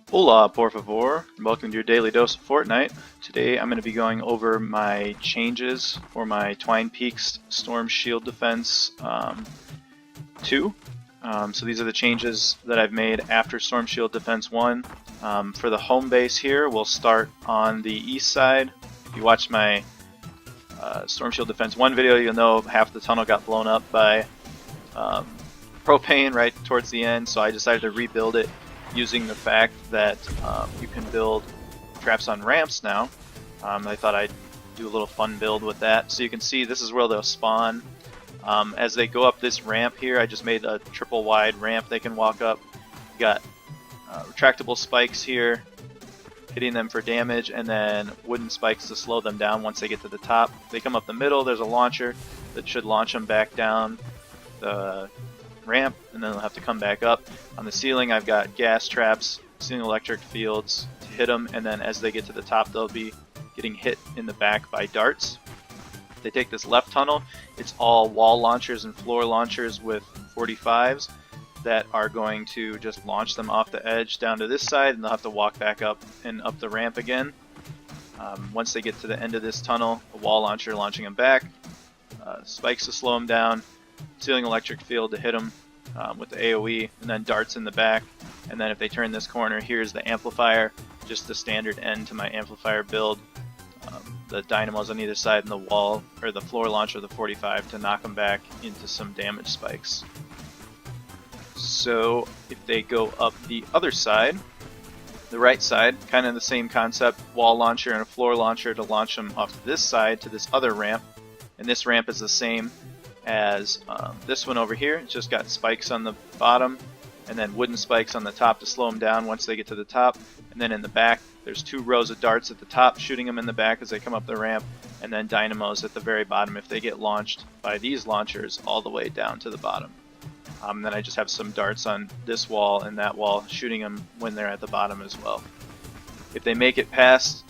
Hola, por favor. Welcome to your daily dose of Fortnite. Today I'm going to be going over my changes for my Twine Peaks Storm Shield Defense 2. So these are the changes that I've made after Storm Shield Defense 1. For the home base here, we'll start on the east side. If you watched my Storm Shield Defense 1 video, you'll know half the tunnel got blown up by propane right towards the end, so I decided to rebuild it using the fact that you can build traps on ramps now. I thought I'd do a little fun build with that. So you can see this is where they'll spawn. As they go up this ramp here, I just made a triple wide ramp they can walk up. You got retractable spikes here, hitting them for damage, and then wooden spikes to slow them down once they get to the top. If they come up the middle, there's a launcher that should launch them back down the ramp, and then they'll have to come back up. On the ceiling, I've got gas traps, ceiling electric fields to hit them, and then as they get to the top, they'll be getting hit in the back by darts. If they take this left tunnel, it's all wall launchers and floor launchers with 45s that are going to just launch them off the edge down to this side, and they'll have to walk back up and up the ramp again. Once they get to the end of this tunnel, a wall launcher launching them back, spikes to slow them down, ceiling electric field to hit them with the AoE, and then darts in the back. And then if they turn this corner, here's the amplifier, just the standard end to my amplifier build. The dynamos on either side, and the wall or the floor launcher, the 45, to knock them back into some damage spikes. So if they go up the other side, the right side, kind of the same concept, wall launcher and a floor launcher to launch them off this side to this other ramp. And this ramp is the same as this one over here. It's just got spikes on the bottom and then wooden spikes on the top to slow them down once they get to the top. And then in the back, there's 2 rows of darts at the top shooting them in the back as they come up the ramp, and then dynamos at the very bottom if they get launched by these launchers all the way down to the bottom. Then I just have some darts on this wall and that wall shooting them when they're at the bottom as well. If they make it past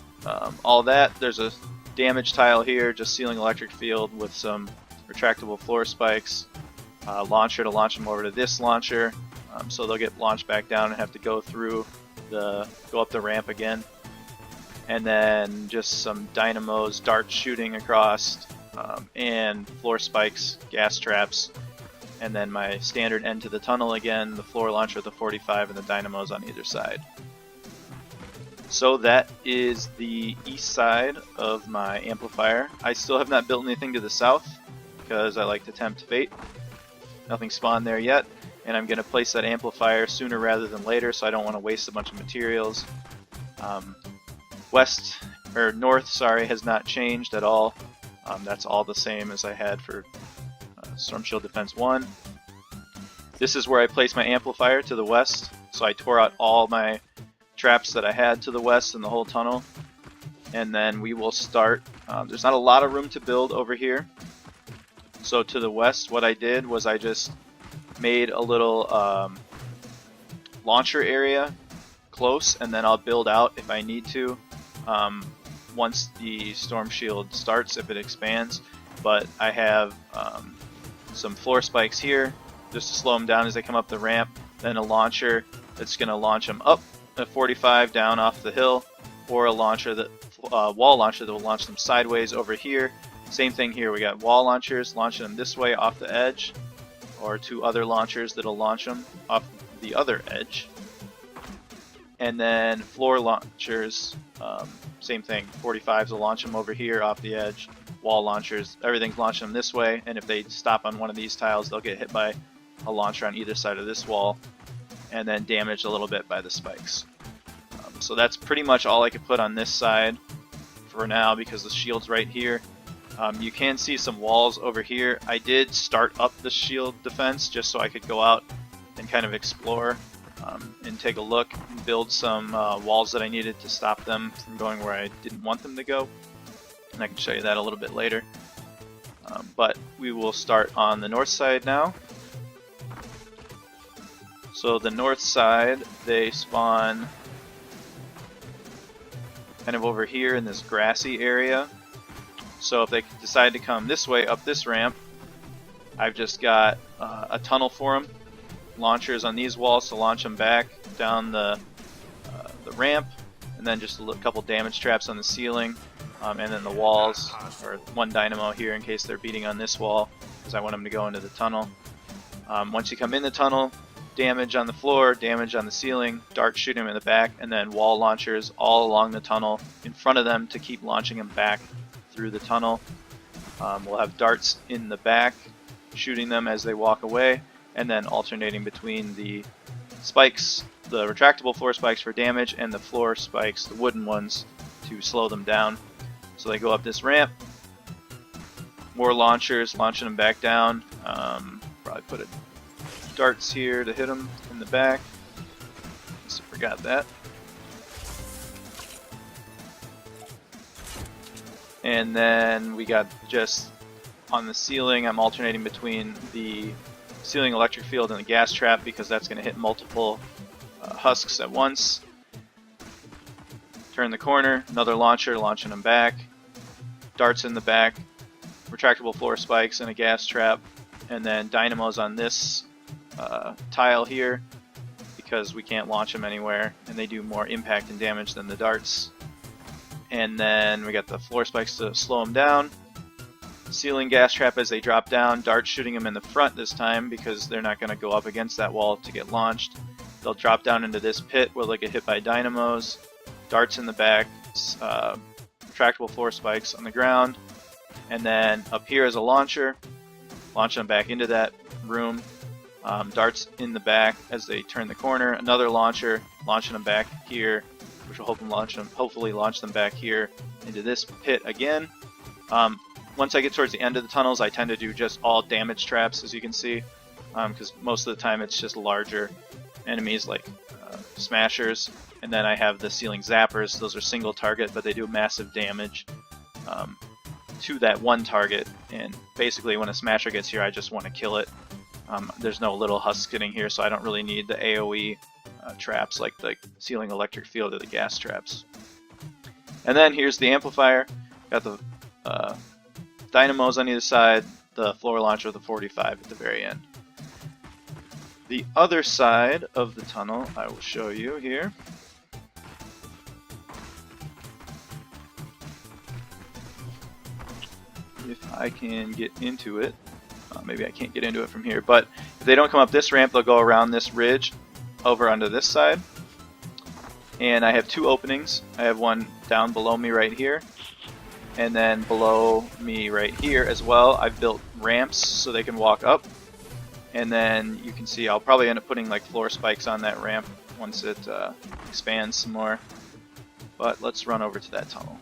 all that, there's a damage tile here, just ceiling electric field with some retractable floor spikes, launcher to launch them over to this launcher, so they'll get launched back down and have to go up the ramp again. And then just some dynamos, darts shooting across, and floor spikes, gas traps, and then my standard end to the tunnel again, the floor launcher, the 45, and the dynamos on either side. So that is the east side of my amplifier. I still have not built anything to the south because I like to tempt fate. Nothing spawned there yet, and I'm going to place that amplifier sooner rather than later, so I don't want to waste a bunch of materials. North, has not changed at all. That's all the same as I had for Storm Shield Defense 1. This is where I place my amplifier to the west, so I tore out all my traps that I had to the west in the whole tunnel. And then we will start. There's not a lot of room to build over here. So to the west, what I did was I just made a little launcher area close, and then I'll build out if I need to once the Storm Shield starts, if it expands. But I have some floor spikes here just to slow them down as they come up the ramp, then a launcher that's going to launch them up a 45 down off the hill, or a launcher that wall launcher that will launch them sideways over here. Same thing here, we got wall launchers launching them this way off the edge, or 2 other launchers that'll launch them off the other edge. And then floor launchers, same thing, 45s will launch them over here off the edge. Wall launchers, everything's launching them this way, and if they stop on one of these tiles, they'll get hit by a launcher on either side of this wall, and then damaged a little bit by the spikes. So that's pretty much all I could put on this side for now, because the shield's right here. You can see some walls over here. I did start up the shield defense just so I could go out and kind of explore and take a look and build some walls that I needed to stop them from going where I didn't want them to go. And I can show you that a little bit later. But we will start on the north side now. So the north side, they spawn kind of over here in this grassy area. So if they decide to come this way up this ramp, I've just got a tunnel for them, launchers on these walls to launch them back down the ramp, and then just a couple damage traps on the ceiling, and then the walls, or one dynamo here in case they're beating on this wall, because I want them to go into the tunnel. Once you come in the tunnel, damage on the floor, damage on the ceiling, darts shooting them in the back, and then wall launchers all along the tunnel in front of them to keep launching them back through the tunnel. We'll have darts in the back shooting them as they walk away, and then alternating between the spikes, the retractable floor spikes for damage, and the floor spikes, the wooden ones, to slow them down. So they go up this ramp, more launchers, launching them back down. Probably put a darts here to hit them in the back. Just forgot that. And then we got just on the ceiling, I'm alternating between the ceiling electric field and the gas trap because that's going to hit multiple husks at once. Turn the corner, another launcher, launching them back. Darts in the back, retractable floor spikes and a gas trap, and then dynamos on this tile here because we can't launch them anywhere and they do more impact and damage than the darts. And then we got the floor spikes to slow them down. Ceiling gas trap as they drop down, darts shooting them in the front this time because they're not going to go up against that wall to get launched. They'll drop down into this pit where they'll get hit by dynamos, darts in the back, retractable floor spikes on the ground, and then up here is a launcher, launch them back into that room, darts in the back as they turn the corner, another launcher, launching them back here, which will hopefully launch them back here into this pit again. Once I get towards the end of the tunnels, I tend to do just all damage traps, as you can see, because most of the time it's just larger enemies like smashers, and then I have the ceiling zappers. Those are single target, but they do massive damage to that one target, and basically when a smasher gets here, I just want to kill it. There's no little husks getting here, so I don't really need the AoE traps like the ceiling electric field or the gas traps. And then here's the amplifier. Got the dynamos on either side, the floor launcher with the 45 at the very end. The other side of the tunnel I will show you here. If I can get into it. Maybe I can't get into it from here, but if they don't come up this ramp, they'll go around this ridge over onto this side. And I have two openings. I have one down below me right here, and then below me right here as well. I've built ramps so they can walk up, and then you can see I'll probably end up putting like floor spikes on that ramp once it expands some more. But let's run over to that tunnel.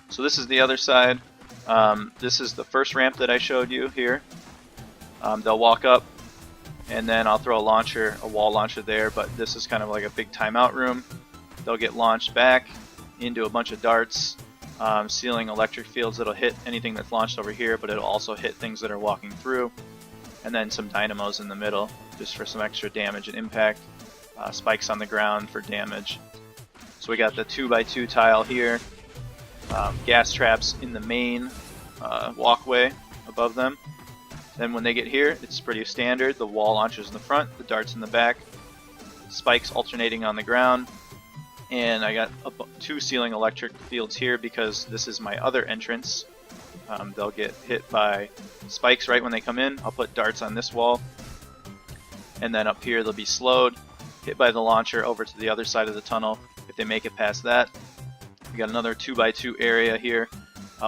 So this is the other side. This is the first ramp that I showed you here. They'll walk up, and then I'll throw a wall launcher there, but this is kind of like a big timeout room. They'll get launched back into a bunch of darts, ceiling electric fields that'll hit anything that's launched over here, but it'll also hit things that are walking through, and then some dynamos in the middle just for some extra damage and impact, spikes on the ground for damage. So we got the 2x2 tile here, gas traps in the main walkway above them. Then when they get here, it's pretty standard. The wall launchers in the front, the darts in the back, spikes alternating on the ground, and I got two ceiling electric fields here because this is my other entrance. They'll get hit by spikes right when they come in. I'll put darts on this wall, and then up here they'll be slowed, hit by the launcher over to the other side of the tunnel if they make it past that. We got another 2x2 area here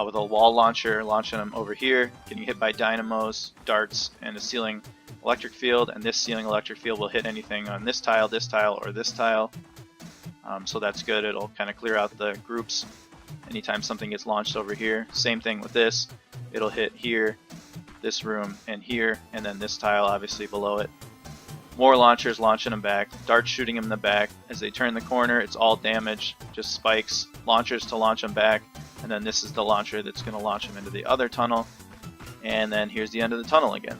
with a wall launcher launching them over here, getting hit by dynamos, darts, and a ceiling electric field, and this ceiling electric field will hit anything on this tile, or this tile. So that's good. It'll kind of clear out the groups anytime something gets launched over here. Same thing with this. It'll hit here, this room, and here, and then this tile obviously below it. More launchers launching them back, darts shooting them in the back. As they turn the corner, it's all damage, just spikes, launchers to launch them back, and then this is the launcher that's going to launch them into the other tunnel. And then here's the end of the tunnel again.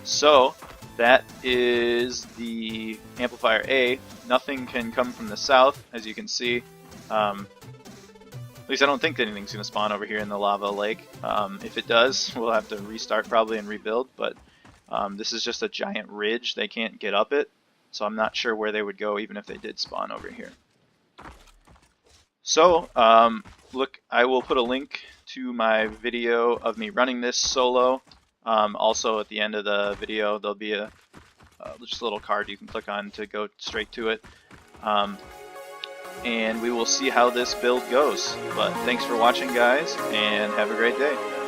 So that is the amplifier A. Nothing can come from the south, as you can see. At least I don't think that anything's going to spawn over here in the lava lake. If it does, we'll have to restart probably and rebuild, but this is just a giant ridge. They can't get up it, so I'm not sure where they would go even if they did spawn over here. So, look, I will put a link to my video of me running this solo. Also, at the end of the video, there'll be just a little card you can click on to go straight to it. And we will see how this build goes. But thanks for watching, guys, and have a great day.